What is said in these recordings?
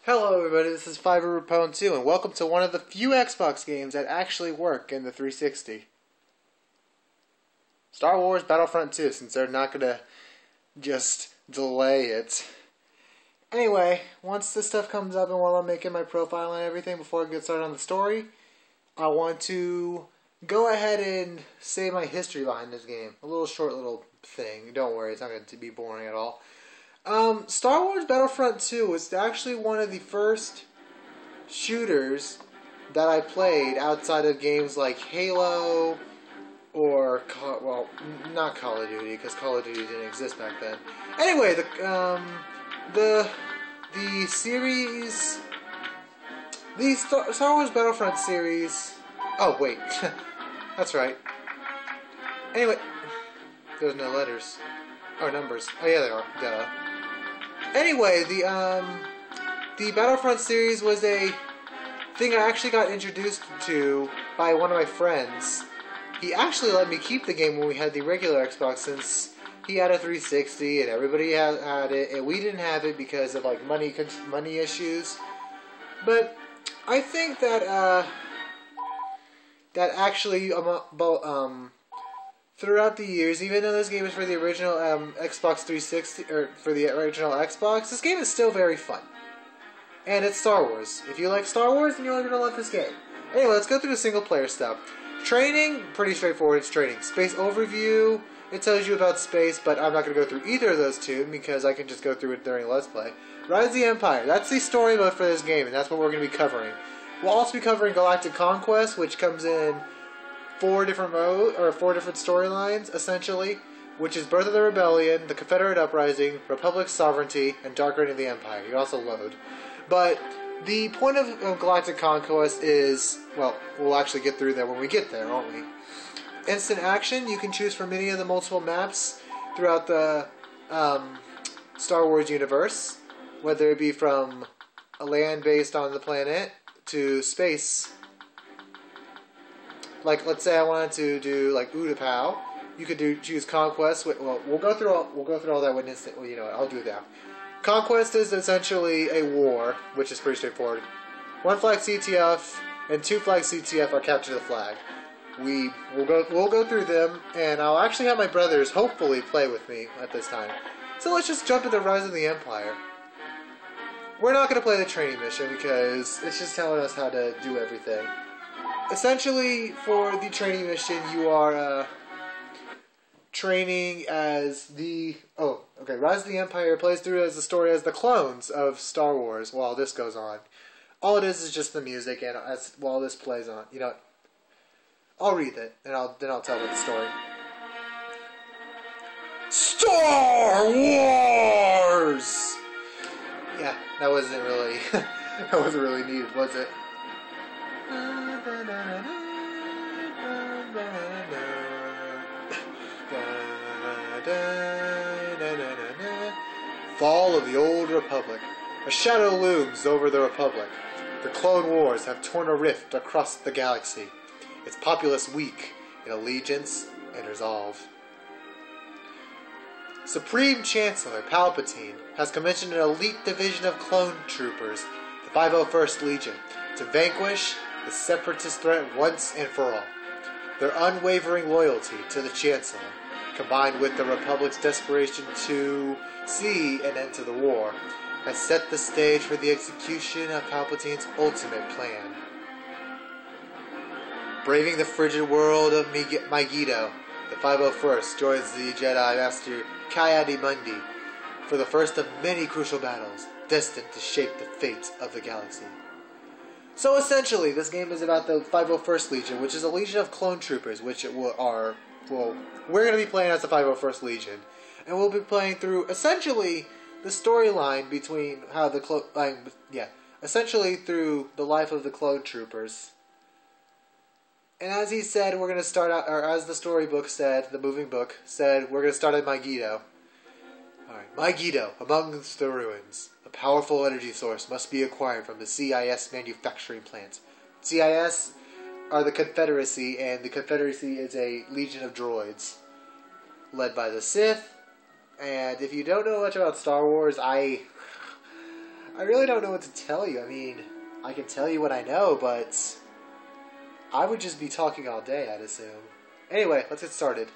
Hello everybody, this is Fiverr Rapone 2, and welcome to one of the few Xbox games that actually work in the 360. Star Wars Battlefront 2, since they're not going to just delay it. Anyway, once this stuff comes up and while I'm making my profile and everything, before I get started on the story, I want to go ahead and say my history behind this game. A little short little thing. Don't worry, it's not going to be boring at all. Star Wars Battlefront 2 was actually one of the first shooters that I played outside of games like Halo or, well, not Call of Duty, because Call of Duty didn't exist back then. Anyway, the series, the Star Wars Battlefront series, oh wait, that's right. Anyway, there's no letters, or numbers, oh yeah there are, duh. Anyway, the Battlefront series was a thing I actually got introduced to by one of my friends. He actually let me keep the game when we had the regular Xbox, since he had a 360 and everybody had it, and we didn't have it because of like money issues. But I think that actually throughout the years, even though this game is for the original Xbox 360, or for the original Xbox, this game is still very fun. And it's Star Wars. If you like Star Wars, then you're going to love this game. Anyway, let's go through the single player stuff. Training, pretty straightforward, it's training. Space overview, it tells you about space, but I'm not going to go through either of those two, because I can just go through it during Let's Play. Rise of the Empire, that's the story mode for this game, and that's what we're going to be covering. We'll also be covering Galactic Conquest, which comes in four different storylines, essentially, which is Birth of the Rebellion, the Confederate Uprising, Republic Sovereignty, and Dark Reign of the Empire. You also load. But the point of Galactic Conquest is, well, we'll actually get through that when we get there, won't we? Instant action, you can choose from many of the multiple maps throughout the Star Wars universe, whether it be from a land based on the planet to space. Like, let's say I wanted to do like Utapau, you could choose Conquest. Well, we'll go through all that with instant. Well, you know what? I'll do that. Conquest is essentially a war, which is pretty straightforward. 1 flag CTF and 2 flag CTF are capture the flag. We'll go through them, and I'll actually have my brothers hopefully play with me at this time. So let's just jump into Rise of the Empire. We're not going to play the training mission because it's just telling us how to do everything. Essentially, for the training mission, you are training as the... Oh, okay. Rise of the Empire plays through as the story as the clones of Star Wars while this goes on. All it is just the music, and while this plays on. You know, I'll read it, and then I'll tell the story. Star Wars! Yeah, that wasn't really... that wasn't really needed, was it? Fall of the Old Republic. A shadow looms over the Republic. The Clone Wars have torn a rift across the galaxy. Its populace weak in allegiance and resolve. Supreme Chancellor Palpatine has commissioned an elite division of clone troopers, the 501st Legion, to vanquish the separatist threat once and for all. Their unwavering loyalty to the Chancellor, combined with the Republic's desperation to see an end to the war, has set the stage for the execution of Palpatine's ultimate plan. Braving the frigid world of Megiddo, the 501st joins the Jedi Master Ki-Adi-Mundi for the first of many crucial battles destined to shape the fate of the galaxy. So essentially, this game is about the 501st Legion, which is a legion of clone troopers, which we're going to be playing as the 501st Legion. And we'll be playing through, essentially, the storyline between how the essentially through the life of the clone troopers. And as he said, we're going to start out, or as the storybook said, the moving book said, we're going to start at Megiddo. Alright, Megiddo, amongst the ruins. A powerful energy source must be acquired from the CIS manufacturing plant. CIS are the Confederacy, and the Confederacy is a legion of droids led by the Sith. And if you don't know much about Star Wars, I I really don't know what to tell you. I mean, I can tell you what I know, but I would just be talking all day, I'd assume. Anyway, let's get started.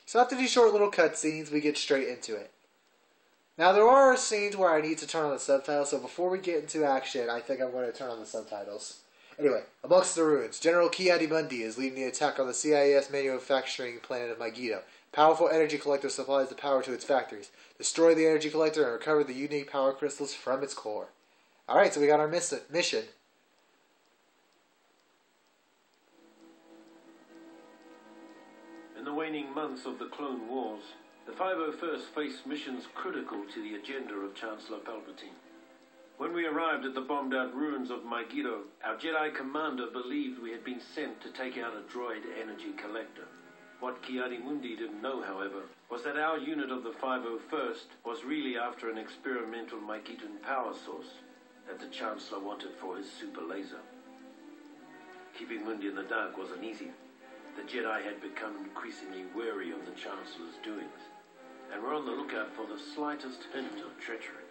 So after these short little cutscenes, we get straight into it. Now, there are scenes where I need to turn on the subtitles, so before we get into action, I think I'm going to turn on the subtitles. Anyway, amongst the ruins, General Ki-Adi-Mundi is leading the attack on the CIS manufacturing plant of Megiddo. Powerful energy collector supplies the power to its factories. Destroy the energy collector and recover the unique power crystals from its core. Alright, so we got our mission. In the waning months of the Clone Wars, the 501st faced missions critical to the agenda of Chancellor Palpatine. When we arrived at the bombed-out ruins of Megiddo, our Jedi commander believed we had been sent to take out a droid energy collector. What Ki-Adi-Mundi didn't know, however, was that our unit of the 501st was really after an experimental Megiddan power source that the Chancellor wanted for his super laser. Keeping Mundi in the dark wasn't easy. The Jedi had become increasingly wary of the Chancellor's doings, and were on the lookout for the slightest hint of treachery.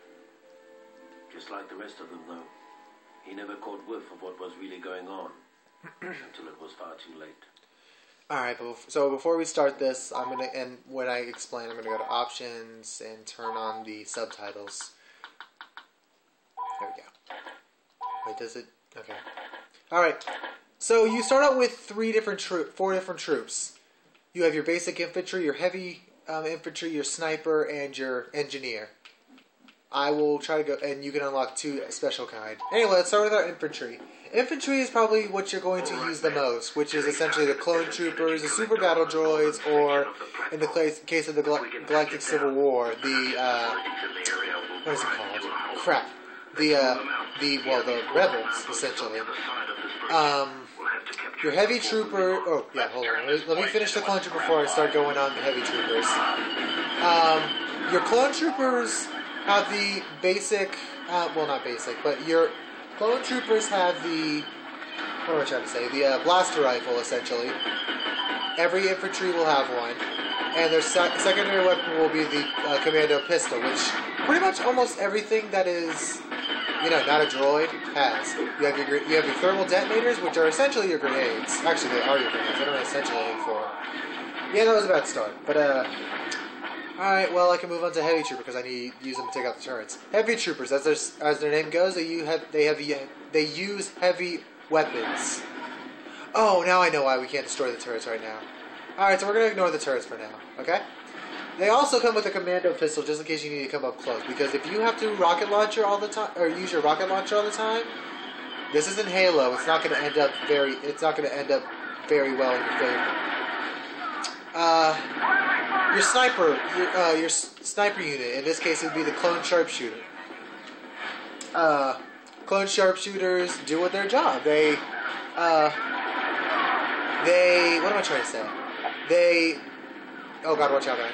Just like the rest of them, though, he never caught whiff of what was really going on until it was far too late. Alright, so before we start this, and when I explain, I'm gonna go to options and turn on the subtitles. There we go. Wait, does it? Okay. Alright, so you start out with four different troops. You have your basic infantry, your heavy infantry, your sniper, and your engineer. I will try to go, and you can unlock two special kind. Anyway, let's start with our infantry. Infantry is probably what you're going to use the most, which is essentially the clone troopers, the super battle droids, or in the case of the Galactic Civil War, the what is it called? Crap. The rebels, essentially. Your heavy trooper. Oh yeah, hold on. Let me finish the clone trooper before I start going on the heavy troopers. Your clone troopers have the basic, well not basic, but your clone troopers have the, what am I trying to say, the blaster rifle, essentially. Every infantry will have one. And their secondary weapon will be the commando pistol, which pretty much almost everything that is, not a droid has. You have your thermal detonators, which are essentially your grenades. Actually, they are your grenades. I don't know what essentially aim for. Yeah, that was a bad start. But, alright, well, I can move on to heavy trooper because I need to use them to take out the turrets. Heavy troopers, as their name goes, they use heavy weapons. Oh, now I know why we can't destroy the turrets right now. Alright, so we're going to ignore the turrets for now, okay? They also come with a commando pistol just in case you need to come up close. Because if you have to rocket launcher all the time, or use your rocket launcher all the time, this isn't Halo. It's not going to end up very well in your favor. Your sniper unit, in this case it would be the clone sharpshooter. Clone sharpshooters do what their job. They, what am I trying to say? Oh god, watch out, man.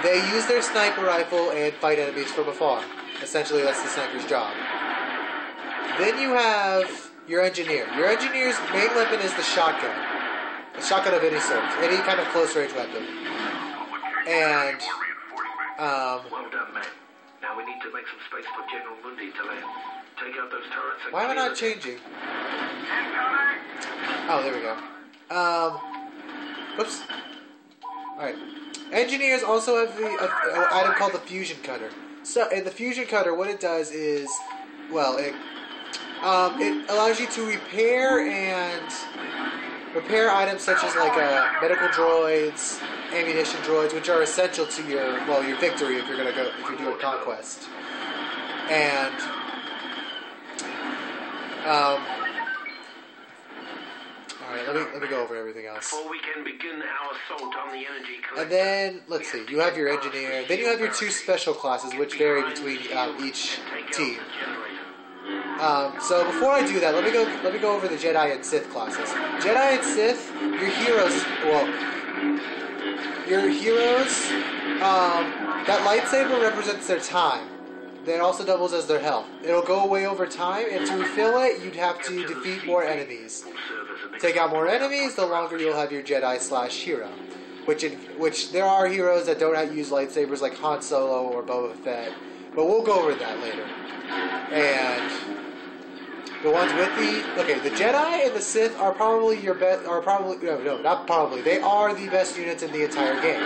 They use their sniper rifle and fight enemies from afar. Essentially, that's the sniper's job. Then you have your engineer. Your engineer's main weapon is the shotgun. A shotgun of any sort, any kind of close-range weapon. And, Well done, man. Now we need to make some space for General Mundi to land. Take out those turrets and why am I not changing? Oh, there we go. Whoops. Alright. Engineers also have the item called the fusion cutter. So, in the fusion cutter, what it does is, well, it allows you to repair items such as like medical droids, ammunition droids, which are essential to your victory if you're doing conquest. And alright, let me go over everything else. Before we can begin our assault on the energy collector, and then let's see, you have your engineer, then you have your two special classes which vary between each team. So before I do that, let me go over the Jedi and Sith classes. Jedi and Sith, your heroes, that lightsaber represents their time. that also doubles as their health. It'll go away over time, and to refill it, you'd have to defeat more enemies. Take out more enemies, the longer you'll have your Jedi/hero. Which there are heroes that don't use lightsabers like Han Solo or Boba Fett, but we'll go over that later. And the ones with the Jedi and the Sith are probably your best. Not probably. They are the best units in the entire game.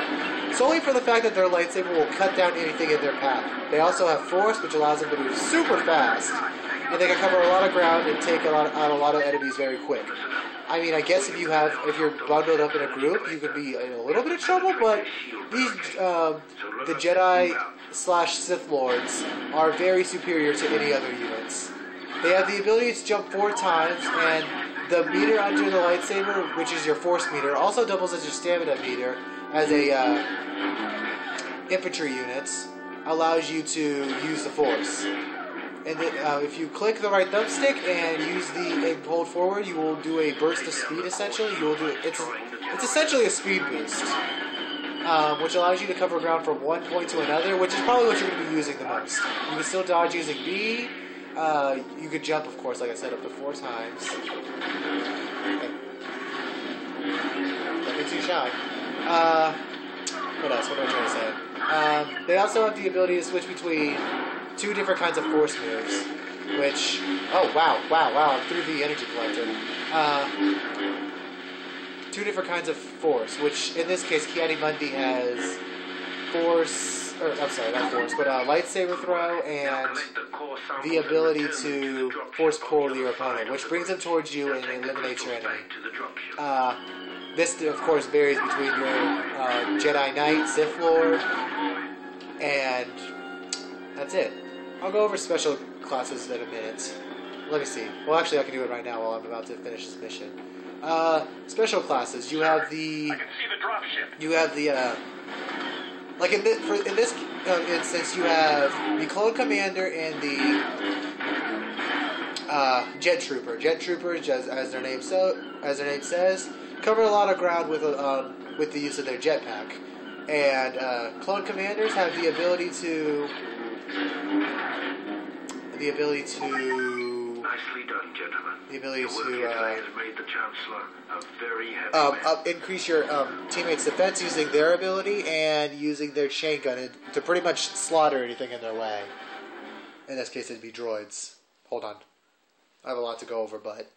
Solely for the fact that their lightsaber will cut down anything in their path. They also have Force, which allows them to move super fast, and they can cover a lot of ground and take out a lot of enemies very quick. I mean, I guess if you're bundled up in a group, you could be in a little bit of trouble, but these, the Jedi/Sith Lords are very superior to any other units. They have the ability to jump 4 times, and the meter under the lightsaber, which is your force meter, also doubles as your stamina meter as a infantry unit, allows you to use the force. And if you click the right thumbstick and hold forward, you will do a burst of speed. Essentially, you will do it's essentially a speed boost, which allows you to cover ground from one point to another, which is probably what you're going to be using the most. You can still dodge using B. You could jump, of course, like I said, up to 4 times. Okay. Don't get too shy. What else? What am I trying to say? They also have the ability to switch between 2 different kinds of force moves, which... Oh, wow, I'm through the energy collector. 2 different kinds of force, which, in this case, Ki-Adi-Mundi has force... I'm sorry, not force, but lightsaber throw and the ability to force pull your opponent, which brings them towards you and eliminates your enemy. This, of course, varies between your Jedi Knight, Sith Lord, and that's it. I'll go over special classes in a minute. Let me see. Well, actually, I can do it right now while I'm about to finish this mission. Special classes. You have the... I can see the dropship. You have the... Like in this instance, you have the Clone Commander and the Jet Trooper. Jet Troopers, as their name says, cover a lot of ground with the use of their jetpack. And Clone Commanders have the ability to Nicely done, gentlemen. The ability your work yesterday has made the Chancellor a very heavy increase your teammates' defense using their ability and using their chain gun to pretty much slaughter anything in their way. In this case, it'd be droids. Hold on. I have a lot to go over, but...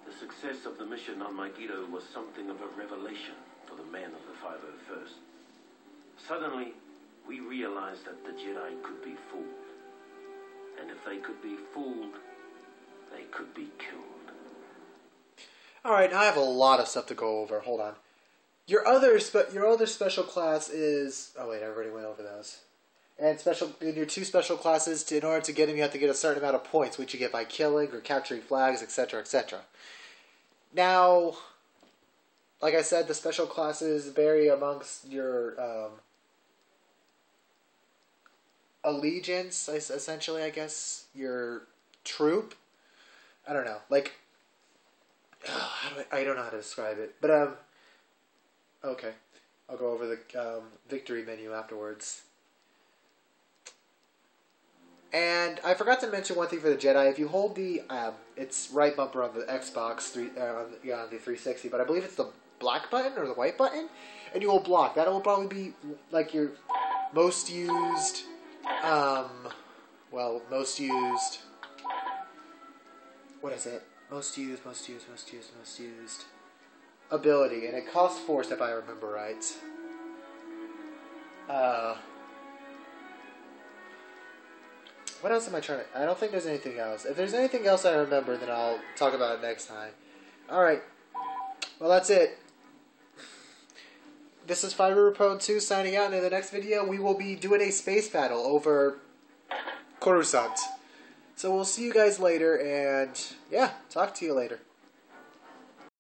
The success of the mission on Megiddo was something of a revelation for the men of the 501st. Suddenly, we realized that the Jedi could be fooled. And if they could be fooled, they could be killed. Alright, I have a lot of stuff to go over. Hold on. Your other special class is... Oh wait, I already went over those. And in your 2 special classes, in order to get them, you have to get a certain amount of points, which you get by killing or capturing flags, etc., etc. Now, like I said, the special classes vary amongst your... allegiance, essentially, I guess, your troop. I don't know, like, I don't know how to describe it, but, okay, I'll go over the, victory menu afterwards. And I forgot to mention one thing for the Jedi. If you hold the, it's right bumper on the Xbox, on the 360, but I believe it's the black button, or the white button, and you will block. That will probably be, like, your most used... most used... What is it? Most used ability, and it costs force if I remember right. What else am I trying to... I don't think there's anything else. If there's anything else I remember, then I'll talk about it next time. Alright. Well, that's it. This is Fiber Prone 2 signing out, and in the next video, we will be doing a space battle over Coruscant. So we'll see you guys later, and yeah, talk to you later.